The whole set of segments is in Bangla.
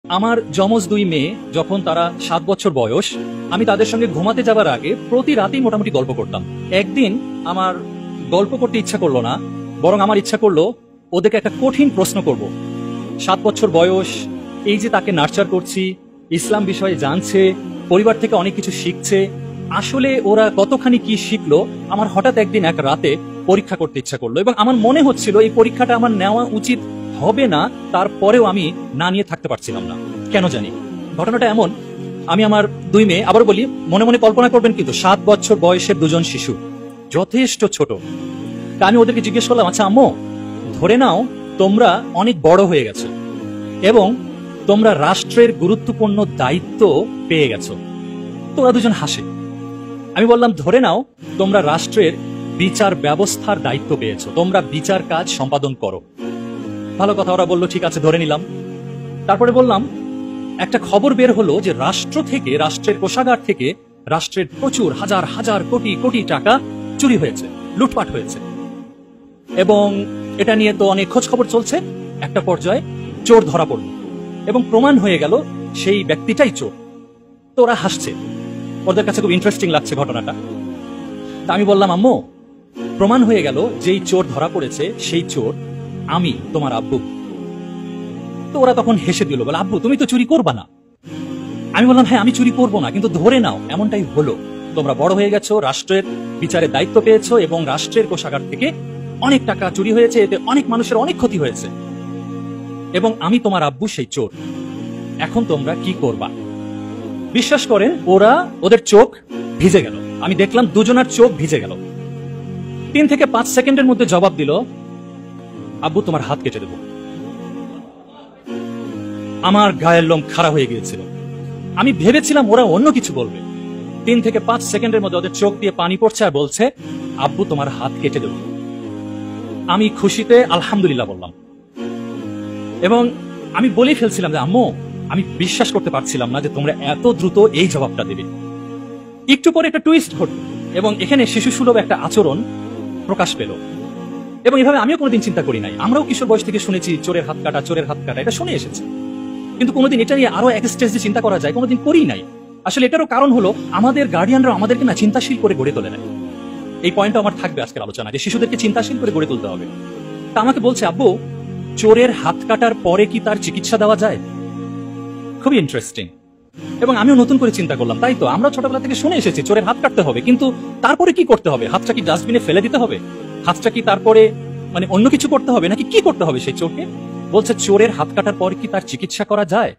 আমার যমজ দুই মেয়ে যখন তারা 7 বছর বয়স, আমি তাদের সঙ্গে ঘুমাতে যাবার আগে প্রতি রাতেই মোটামুটি গল্প করতাম। একদিন আমার গল্প করতে ইচ্ছা করলো না, বরং আমার ইচ্ছা করলো ওদেরকে একটা কঠিন প্রশ্ন করব। 7 বছর বয়স, এই যে তাকে নার্চার করছি, ইসলাম বিষয়ে জানছে, পরিবার থেকে অনেক কিছু শিখছে, আসলে ওরা কতখানি কি শিখলো আমার হঠাৎ একদিন এক রাতে পরীক্ষা করতে ইচ্ছা করলো। এবং আমার মনে হচ্ছিল এই পরীক্ষাটা আমার নেওয়া উচিত হবে না, তারপরেও আমি না নিয়ে থাকতে পারছিলাম না, কেন জানি। ঘটনাটা এমন, আমি আমার দুই মেয়ে, আবার বলি মনে মনে কল্পনা করবেন কিন্তু 7 বছর বয়সের দুজন শিশু, যথেষ্ট ছোট। তা আমি ওদেরকে জিজ্ঞেস করলাম, আচ্ছা আম্মু, ধরে নাও তোমরা অনেক বড় হয়ে গেছো এবং তোমরা রাষ্ট্রের গুরুত্বপূর্ণ দায়িত্ব পেয়ে গেছো। তো ওরা দুজন হাসে। আমি বললাম, ধরে নাও তোমরা রাষ্ট্রের বিচার ব্যবস্থার দায়িত্ব পেয়েছো, তোমরা বিচার কাজ সম্পাদন করো। ভালো কথা, ওরা বললো ঠিক আছে, ধরে নিলাম। তারপরে বললাম, একটা খবর বের হলো যে রাষ্ট্র থেকে, রাষ্ট্রের কোষাগার থেকে রাষ্ট্রের প্রচুর হাজার হাজার কোটি কোটি টাকা চুরি হয়েছে, লুটপাট হয়েছে, এবং এটা নিয়ে তো অনেক খোঁজ খবর চলছে। একটা পর্যায়ে চোর ধরা পড়ল এবং প্রমাণ হয়ে গেল সেই ব্যক্তিটাই চোর। তো ওরা হাসছে, ওদের কাছে খুব ইন্টারেস্টিং লাগছে ঘটনাটা। তা আমি বললাম, আম্মু, প্রমাণ হয়ে গেল যেই চোর ধরা পড়েছে সেই চোর আমি, তোমার আব্বু। তো ওরা তখন হেসে দিল, বলে, আব্বু তুমি তো চুরি করবা না। আমি বললাম, হ্যাঁ আমি চুরি করবো না, কিন্তু ধরে নাও এমনটাই হলো, তোমরা বড় হয়ে গেছো, রাষ্ট্রের বিচারের দায়িত্ব পেয়েছো এবং রাষ্ট্রের কোষাগার থেকে অনেক টাকা চুরি হয়েছে, এতে অনেক মানুষের অনেক ক্ষতি হয়েছে, এবং আমি তোমার আব্বু সেই চোর। এখন তোমরা কি করবা? বিশ্বাস করেন, ওদের চোখ ভিজে গেল। আমি দেখলাম দুজনের চোখ ভিজে গেল। 3 থেকে 5 সেকেন্ডের মধ্যে জবাব দিল, আব্বু তোমার হাত কেটে দেব। আমার গায়ের লোম খাড়া হয়ে গিয়েছিল। আমি ভেবেছিলাম ওরা অন্য কিছু বলবে। 3 থেকে 5 সেকেন্ডের মধ্যে ওদের চোখ দিয়ে পানি পড়ছে আর বলছে, আব্বু তোমার হাত কেটে দেব। আমি খুশিতে আলহামদুলিল্লাহ বললাম, এবং আমি বলেই ফেলছিলাম যে, আম্মু আমি বিশ্বাস করতে পারছিলাম না যে তোমরা এত দ্রুত এই জবাবটা দেবে। একটু পরে একটা টুইস্ট ঘটল এবং এখানে শিশু সুলভ একটা আচরণ প্রকাশ পেল। এবং এভাবে আমিও কোনোদিন চিন্তা করি নাই। আমরাও কিশোর বয়স থেকে শুনেছি চোরের হাত কাটা, চোরের হাত কাটা, এটা শুনে এসেছি, কিন্তু কোনোদিন এটা নিয়ে আরো এক স্টেজে চিন্তা করা যায় কোনোদিন করি নাই। আসলে এটারও কারণ হলো আমাদের গার্ডিয়ানরা আমাদেরকে না চিন্তাশীল করে গড়ে তোলে না। এই পয়েন্টটা আমার থাকবে আজকের আলোচনা, যে শিশুদেরকে চিন্তাশীল করে গড়ে তুলতে হবে। তা আমাকে বলছে, আব্বু চোরের হাত কাটার পরে কি তার চিকিৎসা দেওয়া যায়? খুবই ইন্টারেস্টিং। এবং আমিও নতুন করে চিন্তা করলাম, তাই তো আমরা ছোটবেলা থেকে শুনে এসেছি চোরের হাত কাটতে হবে, কিন্তু তারপরে কি করতে হবে? হাতটা কি ডাস্টবিনে ফেলে দিতে হবে? হাতটা কি তারপরে অন্য কিছু করতে হবে, নাকি কি করতে হবে সেই চোরকে? বলছে চোরের হাত কাটার পরে কি তার চিকিৎসা করা যায়?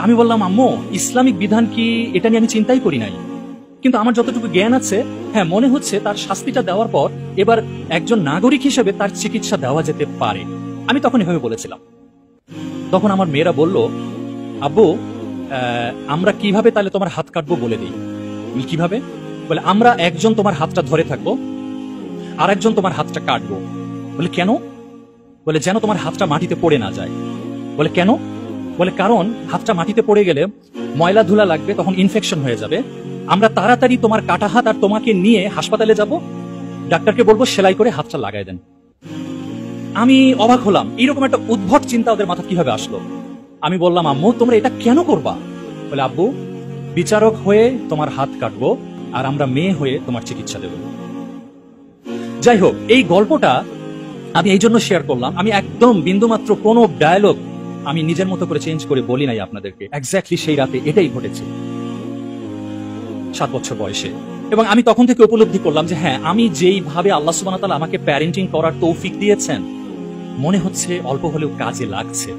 আমি বললাম, আম্মু ইসলামিক বিধান কি, এটা নিয়ে আমি চিন্তাই করি নাই, কিন্তু আমার যতটুকু জ্ঞান আছে, হ্যাঁ মনে হচ্ছে তার শাস্তিটা দেওয়ার পর এবার একজন নাগরিক হিসেবে তার চিকিৎসা দেওয়া যেতে পারে। আমি তখন এভাবে বলেছিলাম। তখন আমার মেয়েরা বলল, আব্বু আমরা কিভাবে তাহলে তোমার হাত কাটবো বলে দিই। কিভাবে? বলে, আমরা একজন তোমার হাতটা ধরে থাকবো আর একজন তোমার হাতটা কাটবো। বলে কেন? বলে যেন তোমার হাতটা মাটিতে পড়ে না যায়। বলে কেন? বলে কারণ হাতটা মাটিতে পড়ে গেলে ময়লা ধুলা লাগবে, তখন ইনফেকশন হয়ে যাবে। আমরা তাড়াতাড়ি তোমার কাটা হাত আর তোমাকে নিয়ে হাসপাতালে যাব, ডাক্তারকে বলবো সেলাই করে হাতটা লাগাই দেন। আমি অবাক হলাম, এইরকম একটা উদ্ভট চিন্তা ওদের মাথা কিভাবে আসলো। আমি বললাম, আম্মু তোমরা এটা কেন করবা? বলে, আব্বু বিচারক হয়ে তোমার হাত কাটবো আর আমরা মেয়ে হয়ে তোমার চিকিৎসা দেব। যাই হোক, এই গল্পটা আমি এই জন্য শেয়ার করলাম, আমি একদম বিন্দুমাত্র কোনো ডায়ালগ আমি নিজের মতো করে চেঞ্জ করে বলি নাই আপনাদেরকে। এক্স্যাক্টলি সেই রাতে এটাই ঘটেছে 7 বছর বয়সে। এবং আমি তখন থেকে উপলব্ধি করলাম যে হ্যাঁ, আমি যেইভাবে আল্লাহ সুবহানাহু ওয়া তাআলা আমাকে প্যারেন্টিং করার তৌফিক দিয়েছেন, মনে হচ্ছে অল্প হলেও কাজে লাগছে।